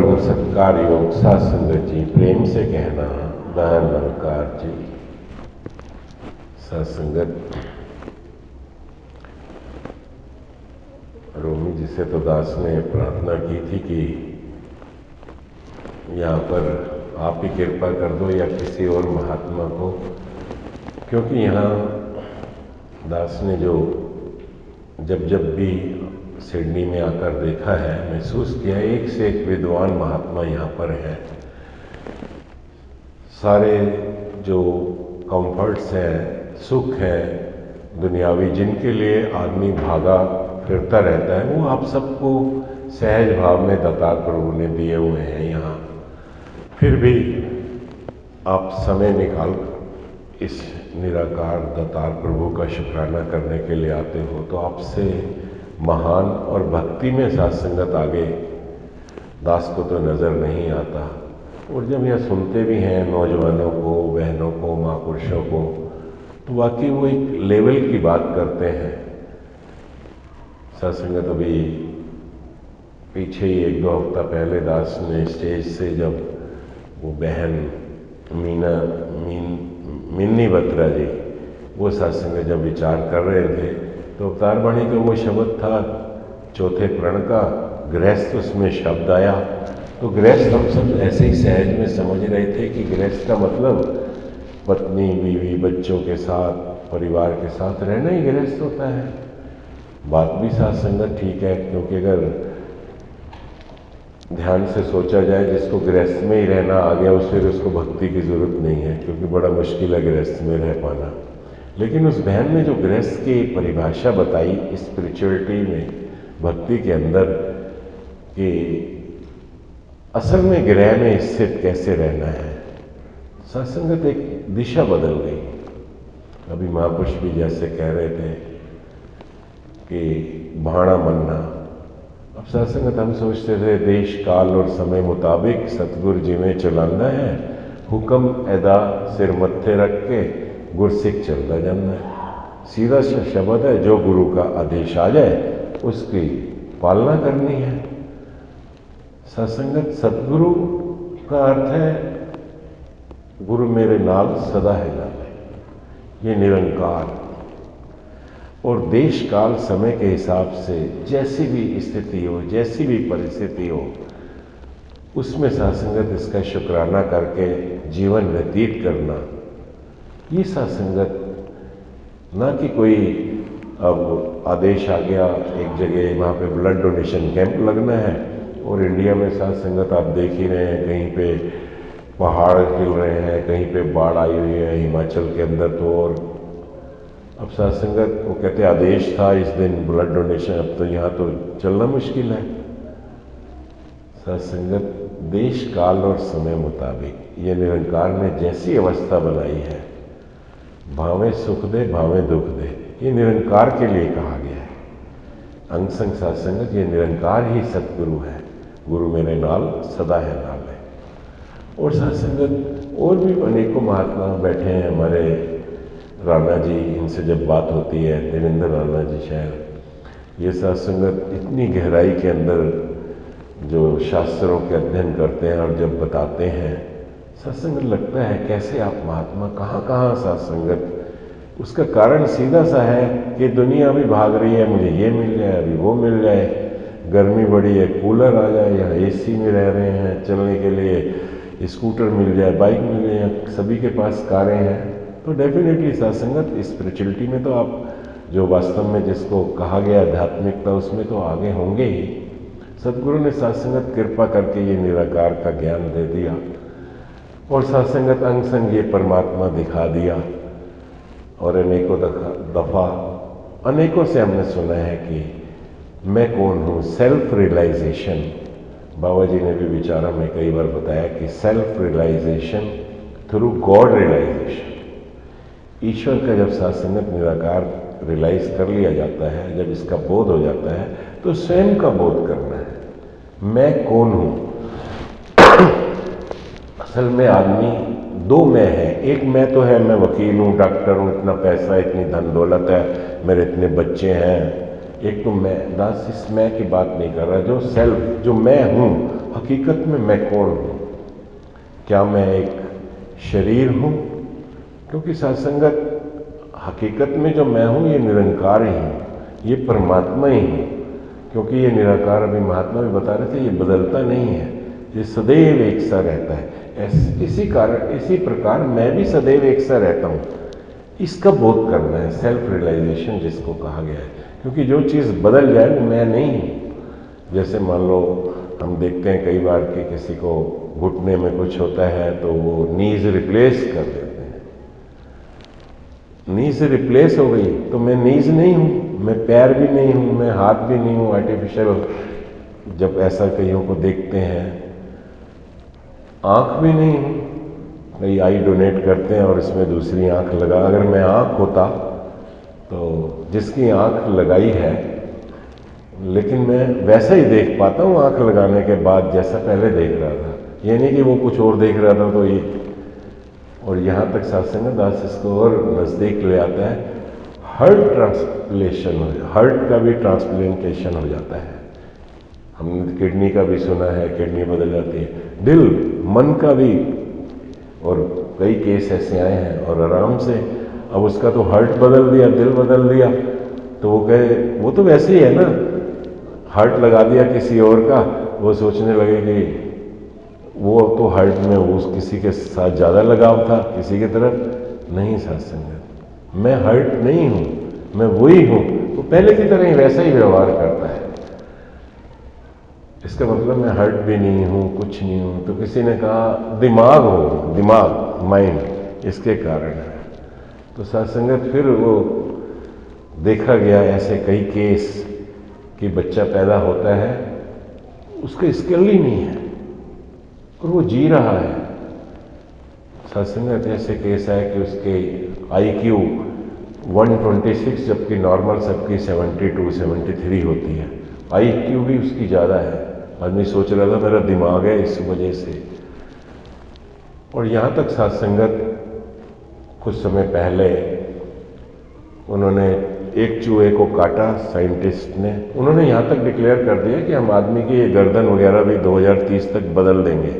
परम सत्कार योग सत्संगत जी, प्रेम से कहना दयाल नमकार जी। सत्संगत रोमी जी से तो दास ने प्रार्थना की थी कि यहाँ पर आप ही कृपा कर दो या किसी और महात्मा को, क्योंकि यहाँ दास ने जो जब भी सिडनी में आकर देखा है, महसूस किया है, एक से एक विद्वान महात्मा यहाँ पर हैं। सारे जो कंफर्ट्स हैं, सुख हैं दुनियावी, जिनके लिए आदमी भागा फिरता रहता है, वो आप सबको सहज भाव में दातार प्रभु ने दिए हुए हैं। यहाँ फिर भी आप समय निकाल इस निराकार दातार प्रभु का शुक्राना करने के लिए आते हो, तो आपसे महान और भक्ति में सत्संगत आगे दास को तो नज़र नहीं आता। और जब यह सुनते भी हैं नौजवानों को, बहनों को, महापुरुषों को, तो वाकई वो एक लेवल की बात करते हैं। सत्संगत अभी पीछे ही 1-2 हफ्ता पहले दास ने स्टेज से जब वो बहन मिन्नी बत्रा जी वो सत्संग जब विचार कर रहे थे, तो अवतार वाणी का वो शब्द था चौथे प्रण का, गृहस्थ उसमें शब्द आया। तो गृहस्थ हम सब ऐसे ही सहज में समझ रहे थे कि गृहस्थ का मतलब पत्नी, बीवी, बच्चों के साथ, परिवार के साथ रहना ही गृहस्थ होता है। बात भी सत्संगत ठीक है, क्योंकि अगर ध्यान से सोचा जाए, जिसको गृहस्थ में ही रहना आ गया उसको भक्ति की जरूरत नहीं है, क्योंकि बड़ा मुश्किल है गृहस्थ में रह पाना। लेकिन उस बहन ने जो गृहस्थ की परिभाषा बताई स्पिरिचुअलिटी में, भक्ति के अंदर, कि असल में गृह में स्थित कैसे रहना है, सत्संगत एक दिशा बदल गई। अभी महापुरुष भी जैसे कह रहे थे कि भाणा बनना, अब सत्संगत हम सोचते थे देश काल और समय मुताबिक सतगुरु जी में चलाना है, हुक्म अदा सिर मत्थे रख के गुरसिख चलता जाना है। सीधा सा शब्द है, जो गुरु का आदेश आ जाए उसकी पालना करनी है। सत्संगत सतगुरु का अर्थ है गुरु मेरे नाल सदा है नाल, ये निरंकार। और देश काल समय के हिसाब से जैसी भी स्थिति हो, जैसी भी परिस्थिति हो, उसमें सत्संगत इसका शुक्राना करके जीवन व्यतीत करना, ये सत्संगत ना कि कोई अब आदेश आ गया एक जगह वहाँ पे ब्लड डोनेशन कैंप लगना है, और इंडिया में सत्संगत आप देख ही रहे हैं, कहीं पे पहाड़ हिल रहे हैं, कहीं पे बाढ़ आई हुई है हिमाचल के अंदर। तो और अब सत्संगत वो कहते आदेश था इस दिन ब्लड डोनेशन, अब तो यहाँ तो चलना मुश्किल है। सत्संगत देश काल और समय मुताबिक ये निरंकार ने जैसी अवस्था बनाई है, भावें सुख दे भावें दुख दे, ये निरंकार के लिए कहा गया है। अंग संग सत्संगत ये निरंकार ही सतगुरु है, गुरु मेरे नाल सदा है नाल है। और सत्संगत और भी अनेकों महात्मा बैठे हैं, हमारे राणा जी, इनसे जब बात होती है, देवेंद्र राणा जी शायद, ये सत्संगत इतनी गहराई के अंदर जो शास्त्रों के अध्ययन करते हैं और जब बताते हैं, सत्संगत लगता है कैसे आप महात्मा कहाँ सत्संगत। उसका कारण सीधा सा है कि दुनिया अभी भाग रही है, मुझे ये मिल जाए, अभी वो मिल जाए, गर्मी बड़ी है कूलर आ जाए, या एसी में रह रहे हैं, चलने के लिए स्कूटर मिल जाए, बाइक मिल जाए, सभी के पास कारें हैं। तो डेफिनेटली सत्संगत स्पिरिचुअलिटी में तो आप जो वास्तव में जिसको कहा गया आध्यात्मिकता, उसमें तो आगे होंगे ही। सतगुरु ने सत्संगत कृपा करके ये निराकार का ज्ञान दे दिया, और सत्संगत अंग संग ये परमात्मा दिखा दिया। और अनेकों दफ़ा अनेकों से हमने सुना है कि मैं कौन हूँ, सेल्फ रियलाइजेशन। बाबा जी ने भी विचारा में कई बार बताया कि self realisation through God realisation. ईश्वर का जब सत्संगत निराकार रियलाइज कर लिया जाता है, जब इसका बोध हो जाता है, तो स्वयं का बोध करना है, मैं कौन हूँ। असल में आदमी दो मैं है, एक मैं तो है, मैं वकील हूँ, डॉक्टर हूँ, इतना पैसा, इतनी धन दौलत है, मेरे इतने बच्चे हैं, एक तो मैं, दास इस मैं की बात नहीं कर रहा, जो सेल्फ, जो मैं हूँ, हकीकत में मैं कौन हूँ? क्या मैं एक शरीर हूँ? क्योंकि सत्संगत हकीकत में जो मैं हूँ ये निरंकार ही हूँ, ये परमात्मा ही हूँ। क्योंकि ये निराकार, अभी महात्मा भी बता रहे थे, ये बदलता नहीं है, ये सदैव एक सा रहता है। इसी प्रकार मैं भी सदैव एक सा रहता हूँ। इसका बोध करना है, सेल्फ रियलाइजेशन जिसको कहा गया है। क्योंकि जो चीज़ बदल जाए वो मैं नहीं हूँ। जैसे मान लो हम देखते हैं कई बार कि किसी को घुटने में कुछ होता है तो वो नीज रिप्लेस कर देते हैं। नीज रिप्लेस हो गई तो मैं नीज नहीं हूँ, मैं पैर भी नहीं हूँ, मैं हाथ भी नहीं हूँ आर्टिफिशियल। जब ऐसा कईयों को देखते हैं, आँख भी नहीं हूँ, कई आई डोनेट करते हैं और इसमें दूसरी आँख लगा। अगर मैं आँख होता तो जिसकी आँख लगाई है, लेकिन मैं वैसा ही देख पाता हूँ आँख लगाने के बाद जैसा पहले देख रहा था। ये नहीं कि वो कुछ और देख रहा था तो ये। और यहाँ तक सत्संग दास इसको और नज़दीक ले आता है, हार्ट ट्रांसप्लेशन हो, हार्ट का भी ट्रांसप्लांटेशन हो जाता है। हमने किडनी का भी सुना है, किडनी बदल जाती है, दिल, मन का भी, और कई केस ऐसे आए हैं। और आराम से अब उसका तो हार्ट बदल दिया, दिल बदल दिया, तो वो कहे वो तो वैसे ही है ना, हार्ट लगा दिया किसी और का, वो सोचने लगे कि वो तो हार्ट में उस किसी के साथ ज़्यादा लगाव था, किसी की तरफ नहीं। सत्संग मैं हार्ट नहीं हूँ, मैं वही हूँ, वो पहले की तरह ही वैसा ही व्यवहार करता है। इसका मतलब मैं हर्ट भी नहीं हूँ, कुछ नहीं हूँ। तो किसी ने कहा दिमाग हो, दिमाग, माइंड, इसके कारण है। तो सत्संगत फिर वो देखा गया ऐसे कई केस कि बच्चा पैदा होता है, उसका स्किल ही नहीं है और वो जी रहा है। सत्संगत ऐसे केस है कि उसके IQ 126, जबकि नॉर्मल सबकी 72, 73 होती है। IQ भी उसकी ज़्यादा है। आदमी सोच रहा था मेरा दिमाग है इस वजह से। और यहाँ तक सत्संगत कुछ समय पहले उन्होंने एक चूहे को काटा, साइंटिस्ट ने, उन्होंने यहाँ तक डिक्लेयर कर दिया कि हम आदमी की ये गर्दन वगैरह भी 2030 तक बदल देंगे,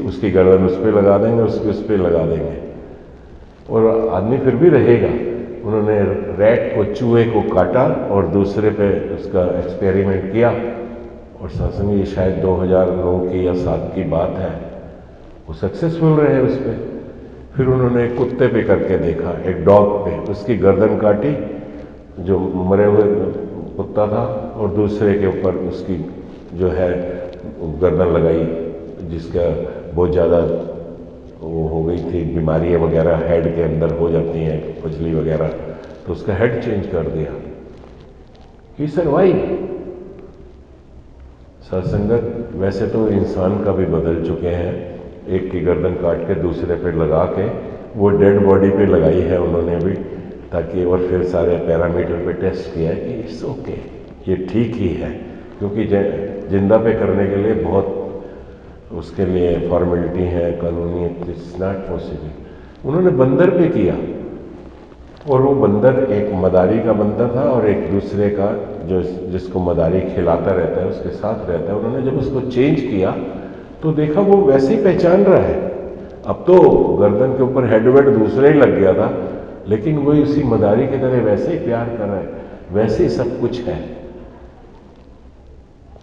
उसकी गर्दन उस पर लगा देंगे, उसकी उस पर लगा देंगे और आदमी फिर भी रहेगा। उन्होंने रैट को, चूहे को काटा और दूसरे पे उसका एक्सपेरिमेंट किया। और सत्संग ये शायद 2009 की या 7 की बात है, वो सक्सेसफुल रहे उस पर। फिर उन्होंने एक कुत्ते पे करके देखा, एक डॉग पे, उसकी गर्दन काटी जो मरे हुए कुत्ता था, और दूसरे के ऊपर उसकी जो है गर्दन लगाई, जिसका बहुत ज़्यादा वो हो गई थी, बीमारियाँ वगैरह हेड के अंदर हो जाती हैं, खुजली वगैरह, तो उसका हेड चेंज कर दिया। ही सर्वाइव। सत्संगत वैसे तो इंसान का भी बदल चुके हैं, एक की गर्दन काट के दूसरे पे लगा के, वो डेड बॉडी पे लगाई है उन्होंने भी, ताकि और फिर सारे पैरामीटर पे टेस्ट किया है कि इट्स ओके, ये ठीक ही है। क्योंकि जिंदा पे करने के लिए बहुत उसके लिए फॉर्मेलिटी है, कानूनी, इट्स नॉट पॉसिबल। उन्होंने बंदर पे किया, और वो बंदर एक मदारी का बंदर था और एक दूसरे का जो जिसको मदारी खिलाता रहता है उसके साथ रहता है। उन्होंने जब उसको चेंज किया तो देखा वो वैसे ही पहचान रहा है। अब तो गर्दन के ऊपर हेडवेड दूसरा ही लग गया था, लेकिन वही उसी मदारी की तरह वैसे ही प्यार कर रहा है, वैसे ही सब कुछ है।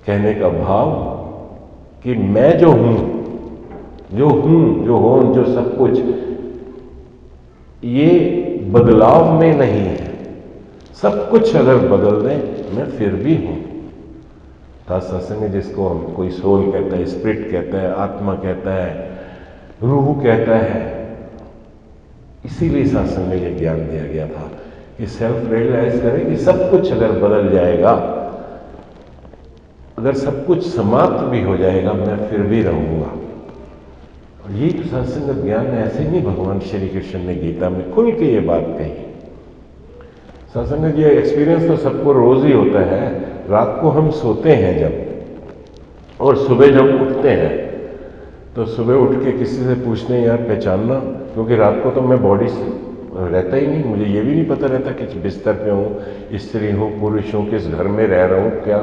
कहने का भाव कि मैं जो हूं, जो हूं, जो सब कुछ, ये बदलाव में नहीं है। सब कुछ अगर बदल दें मैं फिर भी हूं। सत्संग जिसको हम कोई सोल कहता है, स्पिरिट कहता है, आत्मा कहता है, रूह कहता है, इसीलिए सत्संग में यह ज्ञान दिया गया था कि सेल्फ रियलाइज करें कि सब कुछ अगर बदल जाएगा, अगर सब कुछ समाप्त भी हो जाएगा, मैं फिर भी रहूंगा। और यही तो सत्संग ज्ञान है। ऐसे नहीं भगवान श्री कृष्ण ने गीता में खुल के ये बात कही। सत्संग ये एक्सपीरियंस तो सबको रोज ही होता है। रात को हम सोते हैं जब, और सुबह जब उठते हैं, तो सुबह उठ के किसी से पूछते हैं यार पहचानना, क्योंकि रात को तो मैं बॉडी रहता ही नहीं, मुझे ये भी नहीं पता रहता किस बिस्तर पे हूँ, स्त्री हूँ, पुरुष हूँ, किस घर में रह रहा हूँ, क्या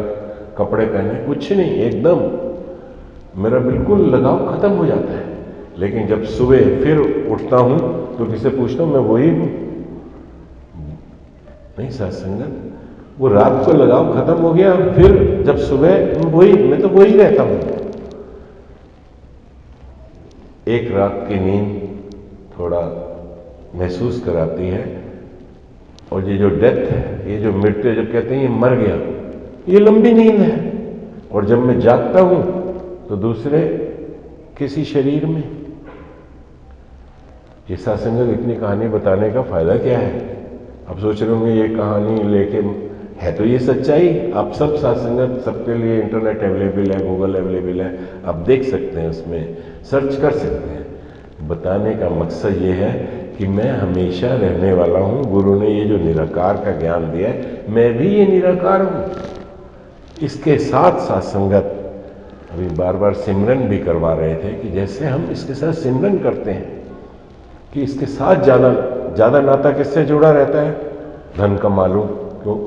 कपड़े पहने, कुछ नहीं, एकदम मेरा बिल्कुल लगाव खत्म हो जाता है। लेकिन जब सुबह फिर उठता हूँ तो किसे पूछता हूँ, मैं वही हूँ? नहीं सत्संगत, वो रात को लगाव खत्म हो गया, फिर जब सुबह वही, मैं तो वही रहता हूँ। एक रात की नींद थोड़ा महसूस कराती है, और ये जो डेथ है, ये जो मृत्यु, जब कहते हैं ये मर गया, ये लंबी नींद है। और जब मैं जागता हूं तो दूसरे किसी शरीर में। ये सत्संग इतनी कहानी बताने का फायदा क्या है? आप सोच रहे होंगे ये कहानी लेके, है तो ये सच्चाई। आप सब सत्संग, सबके लिए इंटरनेट अवेलेबल है, गूगल अवेलेबल है, आप देख सकते हैं, उसमें सर्च कर सकते हैं। बताने का मकसद ये है कि मैं हमेशा रहने वाला हूँ। गुरु ने ये जो निराकार का ज्ञान दिया है, मैं भी ये निराकार हूँ। इसके साथ साथ संगत, अभी बार बार सिमरन भी करवा रहे थे कि जैसे हम इसके साथ सिमरन करते हैं कि इसके साथ ज़्यादा नाता किससे जुड़ा रहता है? धन कमा लूँ, क्यों,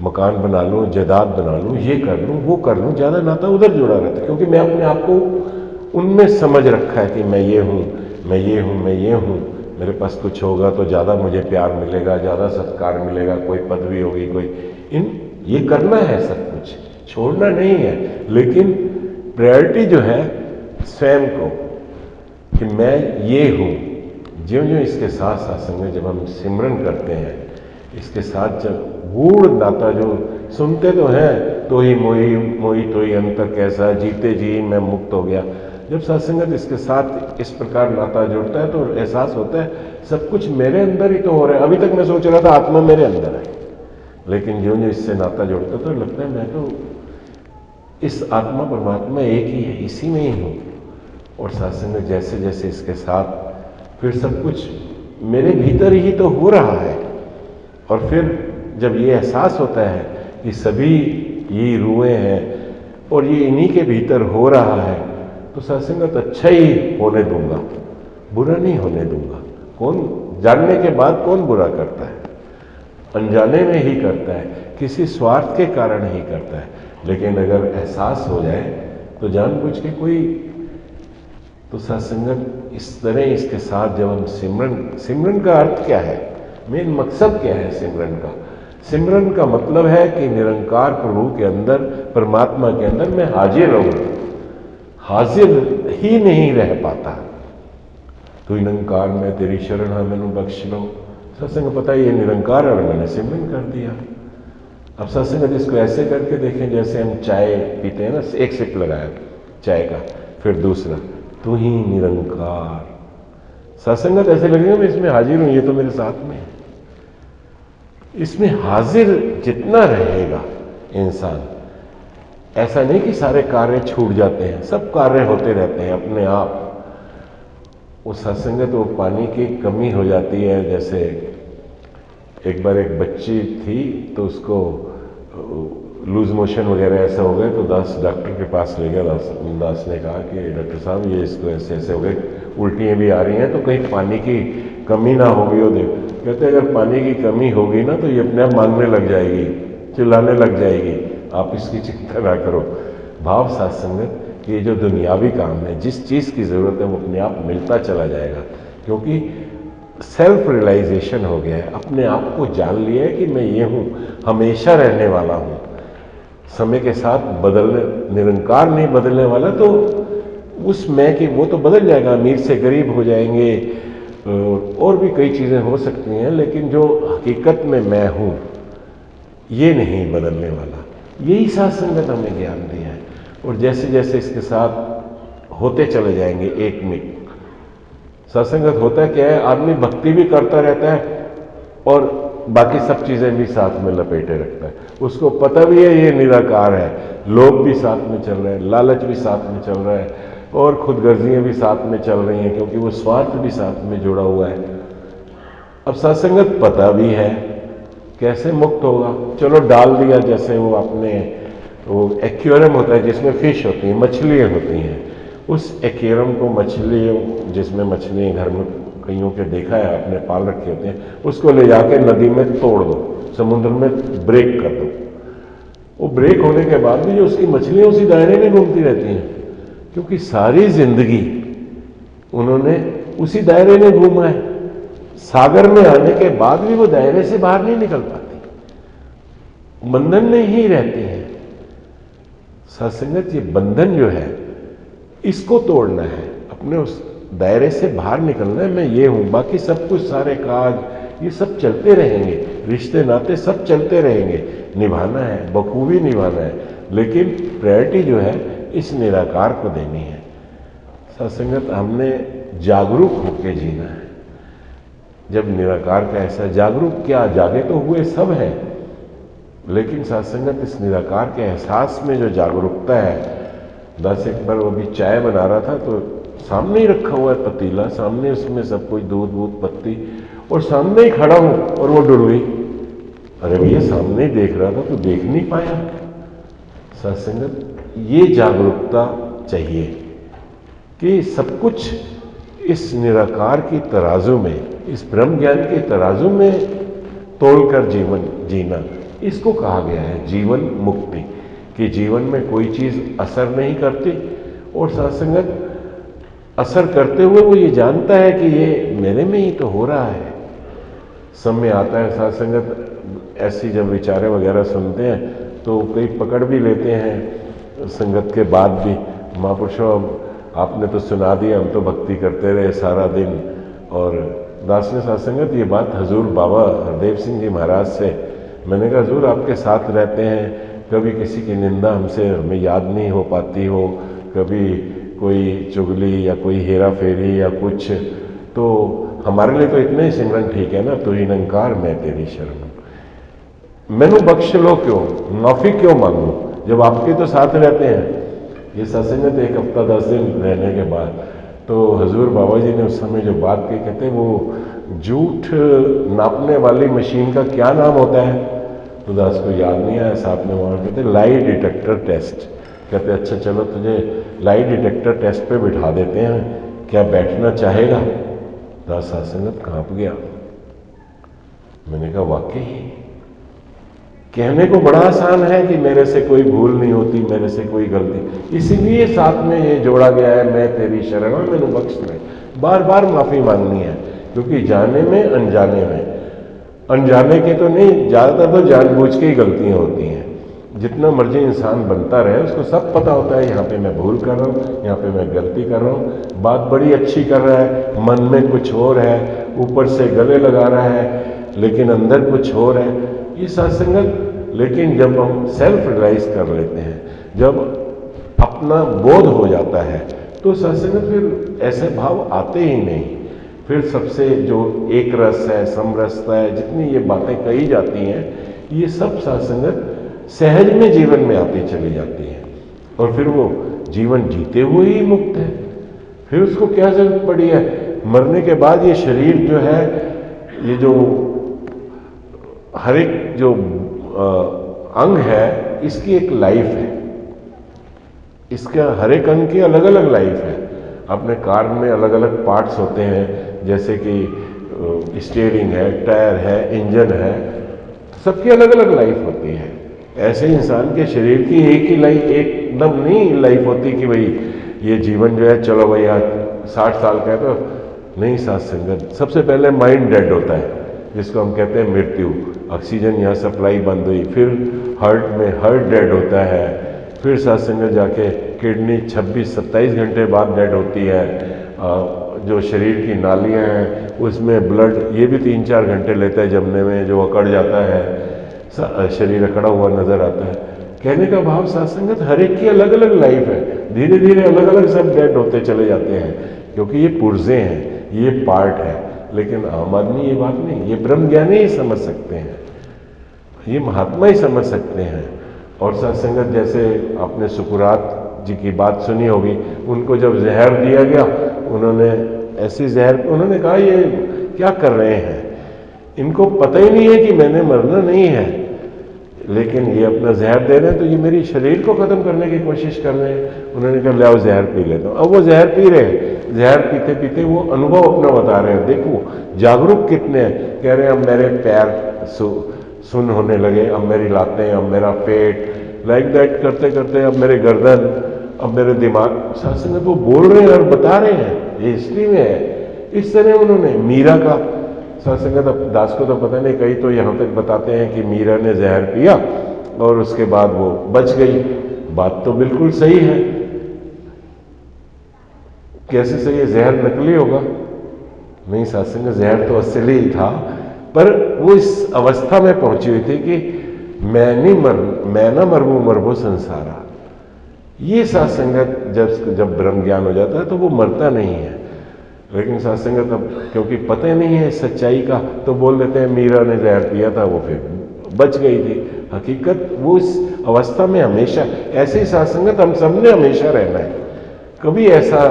मकान बना लूँ, जायदाद बना लूँ, ये कर लूँ, वो कर लूँ, ज़्यादा नाता उधर जुड़ा रहता है, क्योंकि मैं अपने आप को उनमें समझ रखा है कि मैं ये हूँ, मैं ये हूँ, मैं ये हूँ। मेरे पास कुछ होगा तो ज़्यादा मुझे प्यार मिलेगा, ज़्यादा सत्कार मिलेगा, कोई पदवी होगी, कोई ये करना है, सब कुछ छोड़ना नहीं है। लेकिन प्रायोरिटी जो है स्वयं को, कि मैं ये हूँ। ज्यों ज्यों इसके साथ साथ संग जब हम सिमरन करते हैं, इसके साथ जब गूढ़ नाता, जो सुनते तो हैं, तो ही मोही मोही तो ही अंतर कैसा, जीते जी मैं मुक्त हो गया। जब सत्संगत इसके साथ इस प्रकार नाता जुड़ता है तो एहसास होता है सब कुछ मेरे अंदर ही तो हो रहा है। अभी तक मैं सोच रहा था आत्मा मेरे अंदर है, लेकिन ज्यों ज्यों इससे नाता जुड़ता तो लगता है मैं तो इस आत्मा परमात्मा एक ही है, इसी में ही हूँ। और सत्संग जैसे जैसे इसके साथ फिर सब कुछ मेरे भीतर ही तो हो रहा है। और फिर जब ये एहसास होता है कि सभी ये रूहें हैं और ये इन्हीं के भीतर हो रहा है, तो सत्संगत अच्छा ही होने दूंगा, बुरा नहीं होने दूंगा। कौन, जानने के बाद कौन बुरा करता है? अनजाने में ही करता है, किसी स्वार्थ के कारण ही करता है। लेकिन अगर एहसास हो जाए तो जानबूझ के कोई, तो सत्संगत इस तरह इसके साथ जब हम सिमरन का अर्थ क्या है, मेन मकसद क्या है सिमरन का? सिमरन का मतलब है कि निरंकार प्रभु के अंदर, परमात्मा के अंदर मैं हाजिर रहूं। हाजिर ही नहीं रह पाता। तू निरंकार, मैं तेरी शरण है, मैनू बख्श लो। सत्संग पता है ये निरंकार है और मैंने सिमरन कर दिया। अब सत्संग इसको ऐसे करके देखें जैसे हम चाय पीते हैं ना, एक सिप लगाया चाय का, फिर दूसरा, तू ही निरंकार। सत्संगत ऐसे लगेगा मैं इसमें हाजिर हूं, ये तो मेरे साथ में है। इसमें हाजिर जितना रहेगा इंसान, ऐसा नहीं कि सारे कार्य छूट जाते हैं, सब कार्य होते रहते हैं अपने आप। वो सत्संगत, वो पानी की कमी हो जाती है। जैसे एक बार एक बच्ची थी तो उसको लूज मोशन वगैरह ऐसा हो गए, तो दास डॉक्टर के पास ले गया। दास ने कहा कि डॉक्टर साहब ये इसको ऐसे ऐसे हो गए, उल्टियाँ भी आ रही हैं, तो कहीं पानी की कमी ना होगी हो। देख, कहते अगर पानी की कमी होगी ना तो ये अपने आप मांगने लग जाएगी, चिल्लाने लग जाएगी, आप इसकी चिंता ना करो। भाव सत्संगत कि ये जो दुनियावी काम है, जिस चीज़ की ज़रूरत है वो अपने आप मिलता चला जाएगा, क्योंकि सेल्फ रियलाइजेशन हो गया है। अपने आप को जान लिया है कि मैं ये हूँ, हमेशा रहने वाला हूँ, समय के साथ बदलने, निरंकार नहीं बदलने वाला। तो उस मैं की वो तो बदल जाएगा, अमीर से गरीब हो जाएंगे, और भी कई चीज़ें हो सकती हैं, लेकिन जो हकीकत में मैं हूँ ये नहीं बदलने वाला। यही सत्संगत हमें ज्ञान दिया है। और जैसे जैसे इसके साथ होते चले जाएंगे एक मिनट, सत्संगत होता है क्या है, आदमी भक्ति भी करता रहता है और बाकी सब चीज़ें भी साथ में लपेटे रखता है। उसको पता भी है ये निराकार है, लोभ भी साथ में चल रहे हैं, लालच भी साथ में चल रहा है, और खुदगर्जियाँ भी साथ में चल रही हैं, क्योंकि वो स्वार्थ भी साथ में जुड़ा हुआ है। अब सत्संगत पता भी है, कैसे मुक्त होगा? चलो डाल दिया, जैसे वो अपने वो एक्वेरियम होता है जिसमें फिश होती हैं, मछलियाँ होती हैं, उस एक्वेरियम को मछली, जिसमें मछलियाँ घर में कईयों के देखा है, आपने पाल रखे होते हैं, उसको ले जाके नदी में तोड़ दो, समुद्र में ब्रेक कर दो। वो ब्रेक होने के बाद भी जो उसकी मछलियां उसी दायरे में घूमती रहती हैं, क्योंकि सारी जिंदगी उन्होंने उसी दायरे में घूमा है। सागर में आने के बाद भी वो दायरे से बाहर नहीं निकल पाती, बंधन में ही रहती हैं। सत्संगत, ये बंधन जो है इसको तोड़ना है, अपने उस दायरे से बाहर निकलना है। मैं ये हूं, बाकी सब कुछ, सारे काज ये सब चलते रहेंगे, रिश्ते नाते सब चलते रहेंगे, निभाना है, बखूबी निभाना है, लेकिन प्रायोरिटी जो है इस निराकार को देनी है। सत्संगत, हमने जागरूक होकर जीना है। जब निराकार का ऐसा जागरूक, क्या जागे तो हुए सब हैं, लेकिन सत्संगत इस निराकार के एहसास में जो जागरूकता है। बस एक बार वो भी चाय बना रहा था तो सामने ही रखा हुआ है पतीला, सामने उसमें सब कुछ दूध वूध पत्ती, और सामने ही खड़ा हूं और वो डुल गई। अरे भैया, सामने ही देख रहा था तो देख नहीं पाया। सत्संगत, ये जागरूकता चाहिए कि सब कुछ इस निराकार की तराजू में, इस ब्रह्म ज्ञान के तराजू में तोलकर जीवन जीना, इसको कहा गया है जीवन मुक्ति। कि जीवन में कोई चीज असर नहीं करती, और सत्संगत असर करते हुए वो ये जानता है कि ये मेरे में ही तो हो रहा है। समय आता है सत्संगत, ऐसी जब विचारे वगैरह सुनते हैं तो कई पकड़ भी लेते हैं संगत के बाद भी, महापुरुषों आपने तो सुना दिया, हम तो भक्ति करते रहे सारा दिन। और दास ने सत्संगत ये बात हजूर बाबा हरदेव सिंह जी महाराज से, मैंने कहा हजूर आपके साथ रहते हैं, कभी किसी की निंदा हमसे हमें याद नहीं हो पाती हो, कभी कोई चुगली या कोई हेरा फेरी या कुछ, तो हमारे लिए तो इतना ही सिमरन ठीक है ना, तू ही निरंकार मैं तेरी शरण, मैनू बख्श लो, क्यों माफी क्यों मांगू, जब आपके तो साथ रहते हैं। ये सत्संगत 1 हफ्ता 10 दिन रहने के बाद तो हजूर बाबा जी ने उस समय जो बात कही, कहते वो झूठ नापने वाली मशीन का क्या नाम होता है, तो दास को याद नहीं आया, साथ में वहाँ कहते लाई डिटेक्टर टेस्ट। कहते अच्छा चलो तुझे लाई डिटेक्टर टेस्ट पे बिठा देते हैं, क्या बैठना चाहेगा। दास सत्संगत कांप गया। मैंने कहा वाकई कहने को बड़ा आसान है कि मेरे से कोई भूल नहीं होती, मेरे से कोई गलती, इसीलिए साथ में ये जोड़ा गया है मैं तेरी शरण और मैंने बख्श ले, बार बार माफी मांगनी है, क्योंकि जाने में अनजाने में, अनजाने के तो नहीं, ज्यादातर तो जानबूझ के ही गलतियां होती हैं। जितना मर्जी इंसान बनता रहे उसको सब पता होता है यहाँ पे मैं भूल कर रहा हूँ, यहाँ पे मैं गलती कर रहा हूँ, बात बड़ी अच्छी कर रहा है, मन में कुछ और है, ऊपर से गले लगा रहा है लेकिन अंदर कुछ और है, ये सत्संगत। लेकिन जब हम सेल्फ रियलाइज कर लेते हैं, जब अपना बोध हो जाता है, तो सत्संगत फिर ऐसे भाव आते ही नहीं। फिर सबसे जो एक रस है, समरसता है, जितनी ये बातें कही जाती हैं, ये सब सत्संगत सहज में जीवन में आती चली जाती हैं, और फिर वो जीवन जीते हुए ही मुक्त है। फिर उसको क्या जरूरत पड़ी है, मरने के बाद ये शरीर जो है, ये जो हर एक जो अंग है, इसकी एक लाइफ है, इसका हर एक अंग की अलग अलग लाइफ है। अपने कार में अलग अलग पार्ट्स होते हैं, जैसे कि स्टीयरिंग है, टायर है, इंजन है, सबकी अलग अलग लाइफ होती है। ऐसे इंसान के शरीर की एक ही लाइफ, एकदम नहीं लाइफ होती कि भाई ये जीवन जो है चलो भाई आज 60 साल का है तो नहीं। सत्संगत, सबसे पहले माइंड डेड होता है, जिसको हम कहते हैं मृत्यु, ऑक्सीजन यहाँ सप्लाई बंद हुई, फिर हार्ट में हार्ट डेड होता है, फिर सत्संगत जाके किडनी 26-27 घंटे बाद डेड होती है, जो शरीर की नालियाँ हैं उसमें ब्लड ये भी 3-4 घंटे लेता है जमने में, जो अकड़ जाता है, शरीर अकड़ा हुआ नजर आता है। कहने का भाव सत्संगत हर एक की अलग अलग लाइफ है, धीरे धीरे अलग अलग सब डेड होते चले जाते हैं, क्योंकि ये पुर्जे हैं, ये पार्ट है। लेकिन आम आदमी ये बात नहीं, ये ब्रह्म ज्ञानी ही समझ सकते हैं, ये महात्मा ही समझ सकते हैं। और सत्संगत जैसे आपने सुकरात जी की बात सुनी होगी, उनको जब जहर दिया गया, उन्होंने ऐसी जहर, उन्होंने कहा ये क्या कर रहे हैं, इनको पता ही नहीं है कि मैंने मरना नहीं है, लेकिन ये अपना जहर दे रहे हैं तो ये मेरी शरीर को खत्म करने की कोशिश कर रहे हैं। उन्होंने कहा लाओ जहर पी लेता हूँ। अब वो जहर पी रहे हैं, जहर पीते पीते वो अनुभव अपना बता रहे हैं। देखो जागरूक कितने हैं, कह रहे हैं अब मेरे पैर सुन होने लगे, अब मेरी लातें, अब मेरा पेट, लाइक दैट करते करते अब मेरे गर्दन, अब मेरे दिमाग। सत्संग वो बोल रहे हैं और बता रहे हैं, ये हिस्ट्री में है। इस तरह उन्होंने मीरा का सत्संग दास को तो पता नहीं, कई तो यहाँ तक बताते हैं कि मीरा ने जहर पिया और उसके बाद वो बच गई। बात तो बिल्कुल सही है। कैसे सही है? जहर नकली होगा? नहीं, सत्संग जहर तो असली ही था, पर वो इस अवस्था में पहुंची हुई थी कि मैं ना मरबू मरबो संसारा। ये सत्संगत जब ब्रह्म ज्ञान हो जाता है तो वो मरता नहीं है। लेकिन सत्संगत अब क्योंकि पता नहीं है सच्चाई का, तो बोल देते हैं मीरा ने जहर पिया था, वो फिर बच गई थी। हकीकत वो इस अवस्था में हमेशा, ऐसे ही सत्संगत हम सब ने हमेशा रहना है। कभी ऐसा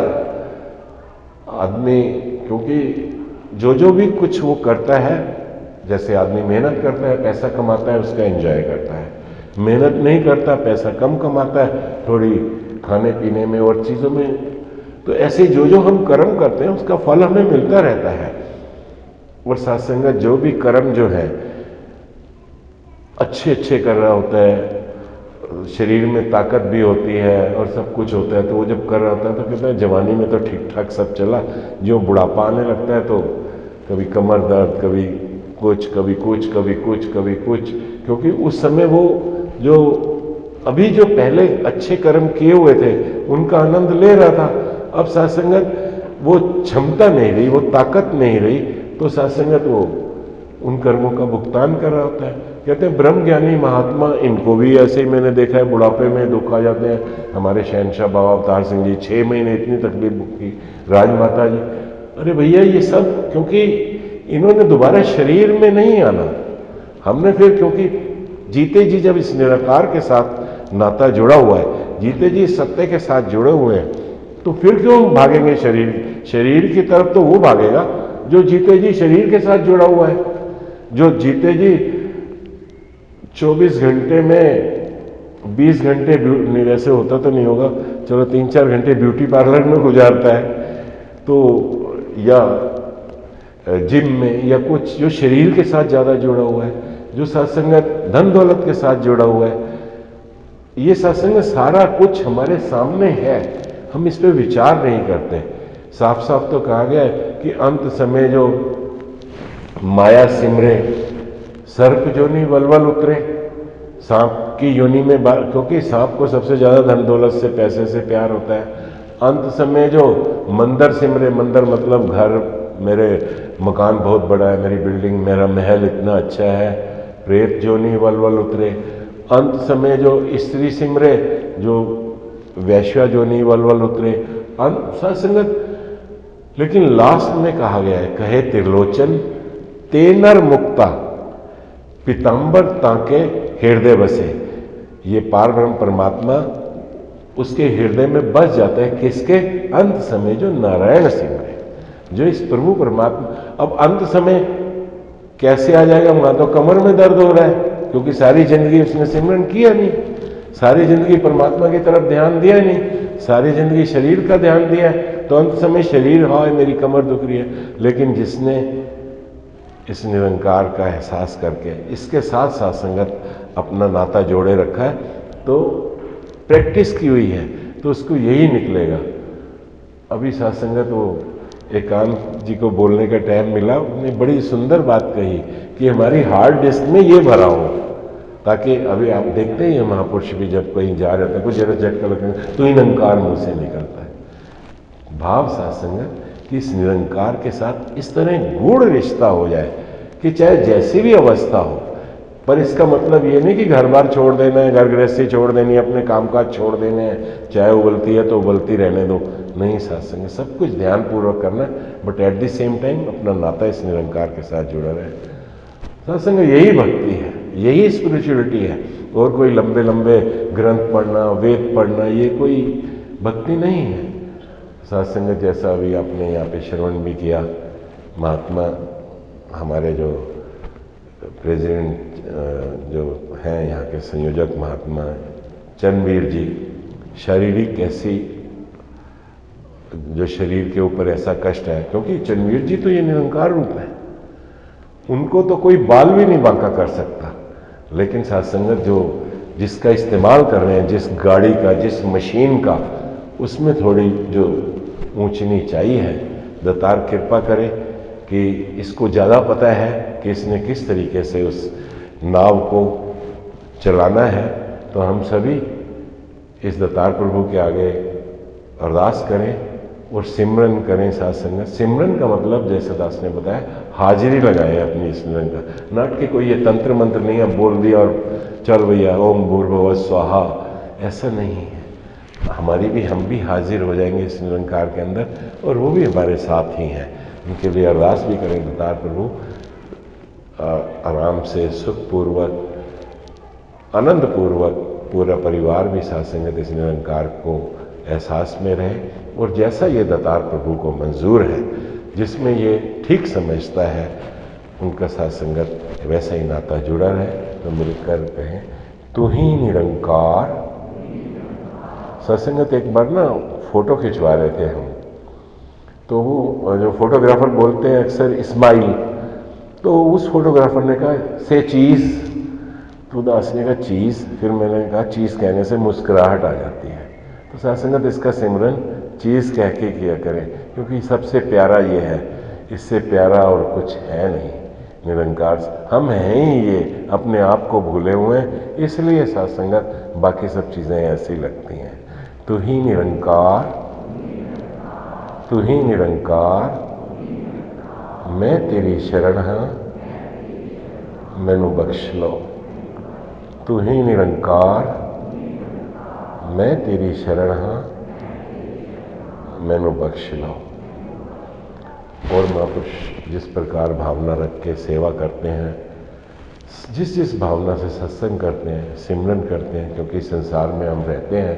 आदमी, क्योंकि जो भी कुछ वो करता है, जैसे आदमी मेहनत करता है, पैसा कमाता है, उसका एंजॉय करता है। मेहनत नहीं करता, पैसा कम कमाता है, थोड़ी खाने पीने में और चीज़ों में। तो ऐसे जो हम कर्म करते हैं उसका फल हमें मिलता रहता है। और सत्संगत जो भी कर्म जो है अच्छे अच्छे कर रहा होता है, शरीर में ताकत भी होती है और सब कुछ होता है, तो वो जब कर रहा होता है तो कहता है जवानी में तो ठीक ठाक सब चला, जो बुढ़ापा आने लगता है तो कभी कमर दर्द, कभी कुछ कभी कुछ कभी कुछ कभी कुछ। क्योंकि उस समय वो जो अभी जो पहले अच्छे कर्म किए हुए थे उनका आनंद ले रहा था। अब सत्संगत वो क्षमता नहीं रही, वो ताकत नहीं रही, तो सत्संगत वो उन कर्मों का भुगतान कर रहा होता है। कहते हैं ब्रह्म ज्ञानी महात्मा, इनको भी ऐसे ही मैंने देखा है, बुढ़ापे में दुख आ जाते हैं। हमारे शहनशाह बाबा अवतार सिंह जी 6 महीने इतनी तकलीफ की, राजमाता जी। अरे भैया ये सब क्योंकि इन्होंने दोबारा शरीर में नहीं आना। हमने फिर क्योंकि जीते जी जब इस निराकार के साथ नाता जुड़ा हुआ है, जीते जी सत्य के साथ जुड़े हुए हैं, तो फिर क्यों भागेंगे शरीर की तरफ? तो वो भागेगा जो जीते जी शरीर के साथ जुड़ा हुआ है, जो जीते जी 24 घंटे में 20 घंटे, नहीं वैसे होता तो नहीं होगा, चलो 3-4 घंटे ब्यूटी पार्लर में गुजारता है, तो या जिम में या कुछ, जो शरीर के साथ ज़्यादा जुड़ा हुआ है, जो सत्संगत धन दौलत के साथ जुड़ा हुआ है। ये सत्संग सारा कुछ हमारे सामने है, हम इस पर विचार नहीं करते। साफ साफ तो कहा गया है कि अंत समय जो माया सिमरे, सर्प जोनी वलवल उतरे। सांप की योनि में, क्योंकि सांप को सबसे ज़्यादा धन दौलत से, पैसे से प्यार होता है। अंत समय जो मंदिर सिमरे, मंदिर मतलब घर, मेरे मकान बहुत बड़ा है, मेरी बिल्डिंग, मेरा महल इतना अच्छा है, प्रेत जोनी वलवल उतरे। अंत समय जो स्त्री सिमरे, जो वैश्या जोनी वलवल उतरे। अंत सत्संगत, लेकिन लास्ट में कहा गया है, कहे त्रिलोचन ते नर मुक्ता, पीताम्बर ताके हृदय बसे। ये पार ब्रह्म परमात्मा उसके हृदय में बस जाता है। किसके? अंत समय जो नारायण सिमरे, जो इस प्रभु परमात्मा। अब अंत समय कैसे आ जाएगा? वहां तो कमर में दर्द हो रहा है, क्योंकि सारी जिंदगी उसने सिमरन किया नहीं, सारी जिंदगी परमात्मा की तरफ ध्यान दिया नहीं, सारी जिंदगी शरीर का ध्यान दिया है। तो अंत समय शरीर, हाँ मेरी कमर दुख रही है, लेकिन जिसने इस निरंकार का एहसास करके इसके साथ सत्संगत अपना नाता जोड़े रखा है, तो प्रैक्टिस की हुई है, तो उसको यही निकलेगा। अभी सत्संगत वो एकांत जी को बोलने का टाइम मिला, उन्होंने बड़ी सुंदर बात कही कि हमारी हार्ड डिस्क में ये भरा हो, ताकि अभी आप देखते ही महापुरुष भी जब कहीं जा रहे थे, कुछ जरा झटका लगता तो ही निरंकार मुंह से निकलता है। भाव सत्संगत कि इस निरंकार के साथ इस तरह गूढ़ रिश्ता हो जाए कि चाहे जैसी भी अवस्था हो, पर इसका मतलब ये नहीं कि घर बार छोड़ देना है, घर गृहस्थी छोड़ देनी है, अपने कामकाज छोड़ देने हैं, चाहे उबलती है तो उबलती रहने दो। नहीं, सत्संग सब कुछ ध्यानपूर्वक करना, but at the same time अपना नाता इस निरंकार के साथ जुड़ा रहे। सत्संग यही भक्ति है, यही स्पिरिचुअलिटी है। और कोई लंबे लंबे ग्रंथ पढ़ना, वेद पढ़ना, ये कोई भक्ति नहीं है। सत्संग जैसा अभी आपने यहाँ पे श्रवण भी किया, महात्मा हमारे जो प्रेसिडेंट जो हैं यहाँ के संयोजक महात्मा चरणवीर जी, शारीरिक ऐसी जो शरीर के ऊपर ऐसा कष्ट है, क्योंकि चरणवीर जी तो ये निरंकार रूप है, उनको तो कोई बाल भी नहीं बांका कर सकता। लेकिन साथ संगत जो जिसका इस्तेमाल कर रहे हैं, जिस गाड़ी का, जिस मशीन का, उसमें थोड़ी जो ऊंच नीचाई है, दातार कृपा करे कि इसको ज़्यादा पता है कि इसने किस तरीके से उस नाव को चलाना है। तो हम सभी इस दातार प्रभु के आगे अरदास करें और सिमरन करें। साथ संगत, सिमरन का मतलब जैसे दास ने बताया, हाजिरी लगाएं अपनी इस निरंकार। नाट के कोई ये तंत्र मंत्र नहीं है, बोल दिया और चल भैया ओम भूर्भुवः स्वाहा, ऐसा नहीं है। हमारी भी, हम भी हाजिर हो जाएंगे इस निरंकार के अंदर, और वो भी हमारे साथ ही हैं। उनके लिए अरदास भी करें, दातार प्रभु आराम से, सुखपूर्वक, आनंदपूर्वक पूरा परिवार भी साथ संगत इस निरंकार को एहसास में रहे, और जैसा ये दातार प्रभु को मंजूर है, जिसमें ये ठीक समझता है, उनका साथ संगत वैसा ही नाता जुड़ा रहे। तो मिलकर कहें, तू ही निरंकार। सत्संगत एक बार ना फोटो खिंचवा रहे थे हम, तो वो जो फोटोग्राफर बोलते हैं अक्सर इस्माइल, तो उस फोटोग्राफर ने कहा से चीज़, तो दास ने कहा चीज़, फिर मैंने कहा चीज़ कहने से मुस्कुराहट आ जाती है। तो सत्संगत इसका सिमरन चीज़ कह के किया करें, क्योंकि सबसे प्यारा ये है, इससे प्यारा और कुछ है नहीं। निरंकार हम हैं ही ये, अपने आप को भूले हुए हैं, इसलिए सत्संगत बाकी सब चीज़ें ऐसी लगती हैं। तू ही निरंकार, तू ही निरंकार, मैं तेरी शरण हाँ, मैनू बख्श लो। तू ही निरंकार, मैं तेरी शरण हाँ, मैनू बख्श लो। और महापुरुष जिस प्रकार भावना रख के सेवा करते हैं, जिस जिस भावना से सत्संग करते हैं, सिमरन करते हैं, क्योंकि संसार में हम रहते हैं,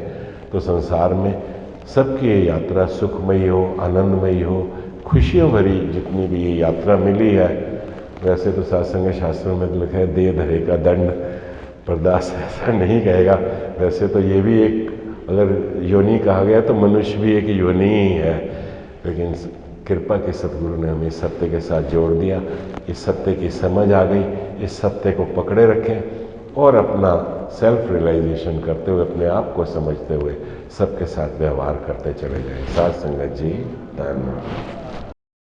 तो संसार में सबकी ये यात्रा सुखमयी हो, आनंदमयी हो, खुशियों भरी जितनी भी ये यात्रा मिली है। वैसे तो सत्संग शास्त्रों में लिखा है देह धरे का दंड, परदास ऐसा नहीं कहेगा। वैसे तो ये भी एक, अगर योनि कहा गया तो मनुष्य भी एक योनि ही है, लेकिन कृपा के सतगुरु ने हमें इस सत्य के साथ जोड़ दिया। इस सत्य की समझ आ गई, इस सत्य को पकड़े रखें और अपना सेल्फ रियलाइजेशन करते हुए, अपने आप को समझते हुए सबके साथ व्यवहार करते चले जाएं। साथ संगत जी, धन्यवाद।